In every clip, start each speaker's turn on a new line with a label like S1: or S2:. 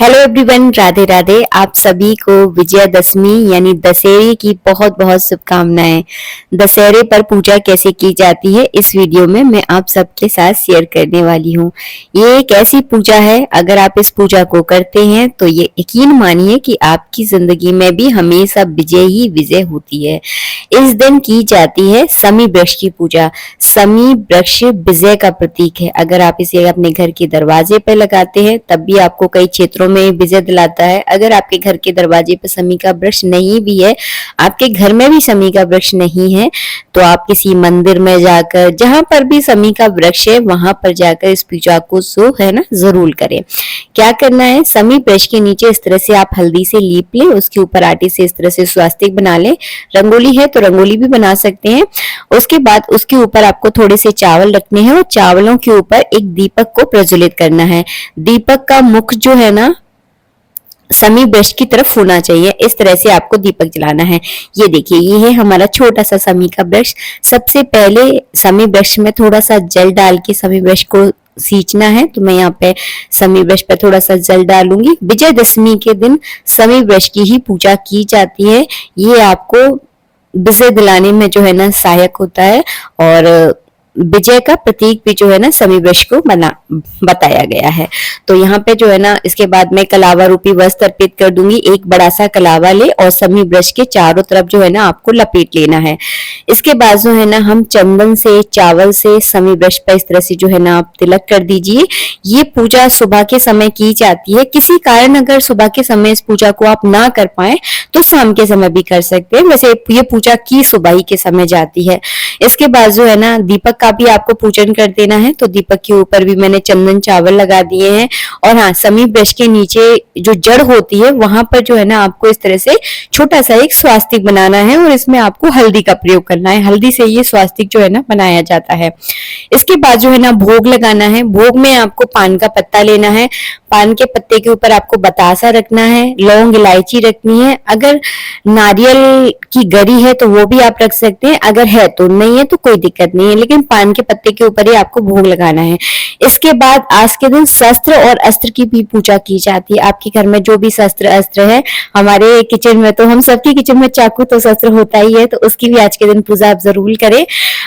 S1: Hello everyone, Radhe Radhe. आप सभी को विजयादशमी यानी दशहरे की बहुत बहुत शुभकामनाएं। दशहरे पर पूजा कैसे की जाती है इस वीडियो में मैं आप सबके साथ शेयर करने वाली हूँ। ये एक ऐसी पूजा है, अगर आप इस पूजा को करते हैं तो ये यकीन मानिए कि आपकी जिंदगी में भी हमेशा विजय ही विजय होती है। इस दिन की जाती है शमी वृक्ष की पूजा। शमी वृक्ष विजय का प्रतीक है। अगर आप इसे अपने घर के दरवाजे पर लगाते हैं तब भी आपको कई क्षेत्रों में विजय दिलाता है। अगर आपके घर के दरवाजे पर शमी का वृक्ष नहीं भी है, आपके घर में भी शमी का वृक्ष नहीं है, तो आप किसी मंदिर में जाकर, जहां पर भी शमी का वृक्ष है वहां पर जाकर इस पूजा को है ना जरूर करें। क्या करना है, शमी वृक्ष के नीचे इस तरह से आप हल्दी से लीप लें, उसके ऊपर आटे से इस तरह से स्वास्तिक बना लें। रंगोली है तो रंगोली भी बना सकते हैं। उसके बाद उसके ऊपर आपको थोड़े से चावल रखने हैं और चावलों के ऊपर एक दीपक को प्रज्वलित करना है। दीपक का मुख जो है ना शमी वृक्ष की तरफ होना चाहिए। इस तरह से आपको दीपक जलाना है। ये देखिए, ये है हमारा छोटा सा शमी का वृक्ष। सबसे पहले शमी वृक्ष में थोड़ा सा जल डाल के शमी वृक्ष को सींचना है। तो मैं यहाँ पे शमी वृक्ष पे थोड़ा सा जल डालूंगी। विजयदशमी के दिन शमी वृक्ष की ही पूजा की जाती है। ये आपको विजय दिलाने में जो है ना सहायक होता है और विजय का प्रतीक भी जो है ना शमी वृक्ष को बताया गया है। तो यहाँ पे जो है ना इसके बाद मैं कलावा रूपी वस्त्र अर्पित कर दूंगी। एक बड़ा सा कलावा ले और शमी वृक्ष के चारों तरफ जो है ना आपको लपेट लेना है। इसके बाद जो है ना हम चंदन से, चावल से शमी वृक्ष पर इस तरह से जो है ना आप तिलक कर दीजिए। ये पूजा सुबह के समय की जाती है। किसी कारण अगर सुबह के समय इस पूजा को आप ना कर पाए तो शाम के समय भी कर सकते हैं। वैसे ये पूजा की सुबह ही के समय जाती है। इसके बाद जो है ना दीपक का भी आपको पूजन कर देना है। तो दीपक के ऊपर भी मैंने चंदन चावल लगा दिए हैं। और हाँ, शमी वृक्ष के नीचे जो जड़ होती है वहां पर जो है ना आपको इस तरह से छोटा सा एक स्वास्तिक बनाना है और इसमें आपको हल्दी का प्रयोग करना है। हल्दी से ये स्वास्तिक जो है ना बनाया जाता है। इसके बाद जो है ना भोग लगाना है। भोग में आपको पान का पत्ता लेना है। पान के पत्ते के ऊपर आपको बतासा रखना है, लौंग इलायची रखनी है। अगर नारियल की गरी है तो वो भी आप रख सकते हैं, अगर है तो, नहीं है तो कोई दिक्कत नहीं है, लेकिन पान के पत्ते के ऊपर ही आपको भोग लगाना है। इसके बाद आज के दिन शस्त्र और अस्त्र की भी पूजा की जाती है। आपके घर में जो भी शस्त्र अस्त्र है, हमारे किचन में तो, हम सबके किचन में चाकू तो शस्त्र होता ही है, तो उसकी भी आज के दिन पूजा आप जरूर करें।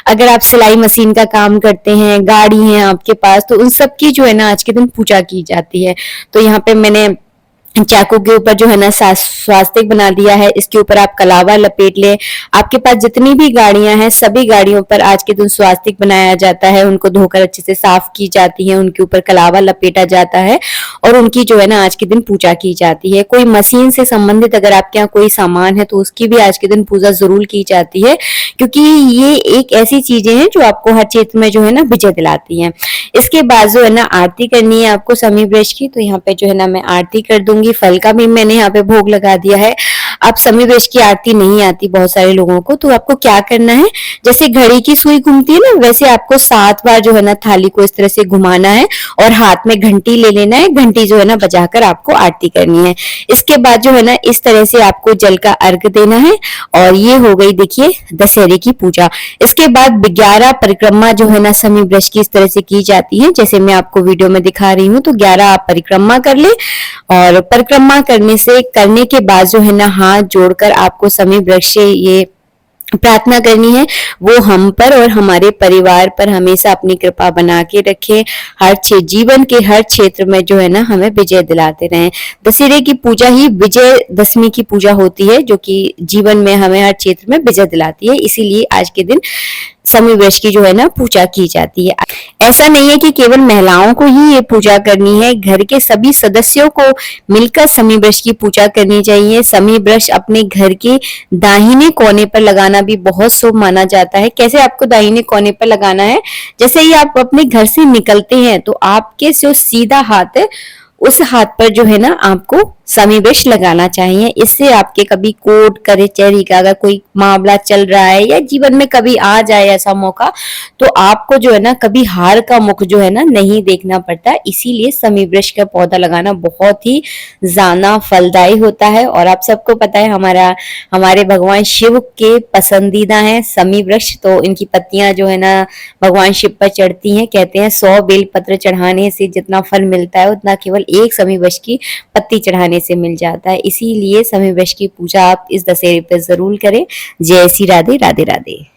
S1: अगर आप सिलाई मशीन का काम करते हैं, गाड़ी है आपके पास, तो उन सब की जो है ना आज के दिन पूजा की जाती है। तो यहाँ पे मैंने चाकू के ऊपर जो है ना स्वास्तिक बना दिया है। इसके ऊपर आप कलावा लपेट ले। आपके पास जितनी भी गाड़ियां हैं सभी गाड़ियों पर आज के दिन स्वास्तिक बनाया जाता है। उनको धोकर अच्छे से साफ की जाती है, उनके ऊपर कलावा लपेटा जाता है और उनकी जो है ना आज के दिन पूजा की जाती है। कोई मशीन से संबंधित अगर आपके यहाँ कोई सामान है तो उसकी भी आज के दिन पूजा जरूर की जाती है, क्योंकि ये एक ऐसी चीजें हैं जो आपको हर क्षेत्र में जो है ना विजय दिलाती है। इसके बाद जो है ना आरती करनी है आपको शमी वृक्ष की। तो यहाँ पे जो है ना मैं आरती कर दूंगी। फल का भी मैंने यहाँ पे भोग लगा दिया है। अब शमी वृक्ष की आरती नहीं आती बहुत सारे लोगों को, तो आपको क्या करना है, जैसे घड़ी की सुई घूमती है ना, वैसे आपको 7 बार जो है ना थाली को इस तरह से घुमाना है और हाथ में घंटी ले लेना है। घंटी जो है ना बजाकर आपको आरती करनी है। इसके बाद जो है ना इस तरह से आपको जल का अर्घ देना है और ये हो गई देखिए दशहरे की पूजा। इसके बाद 11 परिक्रमा जो है ना शमी वृक्ष की इस तरह से की जाती है, जैसे मैं आपको वीडियो में दिखा रही हूँ। तो 11 आप परिक्रमा कर ले और परिक्रमा करने के बाद जो है ना हाथ जोड़कर आपको शमी वृक्ष से ये प्रार्थना करनी है, वो हम पर और हमारे परिवार पर हमेशा अपनी कृपा बना के रखे, जीवन के हर क्षेत्र में जो है ना हमें विजय दिलाते रहें। दशहरे की पूजा ही विजयदशमी की पूजा होती है, जो कि जीवन में हमें हर क्षेत्र में विजय दिलाती है। इसीलिए आज के दिन शमी वृक्ष की जो है ना पूजा की जाती है। ऐसा नहीं है कि केवल महिलाओं को ही ये पूजा करनी है, घर के सभी सदस्यों को मिलकर शमी वृक्ष की पूजा करनी चाहिए। शमी वृक्ष अपने घर के दाहिने कोने पर लगाना भी बहुत शुभ माना जाता है। कैसे आपको दाहिने कोने पर लगाना है, जैसे ही आप अपने घर से निकलते हैं तो आपके जो सीधा हाथ है उस हाथ पर जो है ना आपको समी ब्रश लगाना चाहिए। इससे आपके कभी कोर्ट कचहरी का अगर कोई मामला चल रहा है या जीवन में कभी आ जाए ऐसा मौका, तो आपको जो है ना कभी हार का मुख जो है ना नहीं देखना पड़ता। इसीलिए समी ब्रश का पौधा लगाना बहुत ही ज्यादा फलदायी होता है। और आप सबको पता है हमारे भगवान शिव के पसंदीदा है समी वृक्ष, तो इनकी पत्तियां जो है ना भगवान शिव पर चढ़ती हैं। कहते हैं 100 बेल पत्र चढ़ाने से जितना फल मिलता है उतना केवल एक समी वृक्ष की पत्ती चढ़ाने से मिल जाता है। इसीलिए समी वृक्ष की पूजा आप इस दशहरे पर जरूर करें। जय श्री राधे, राधे राधे।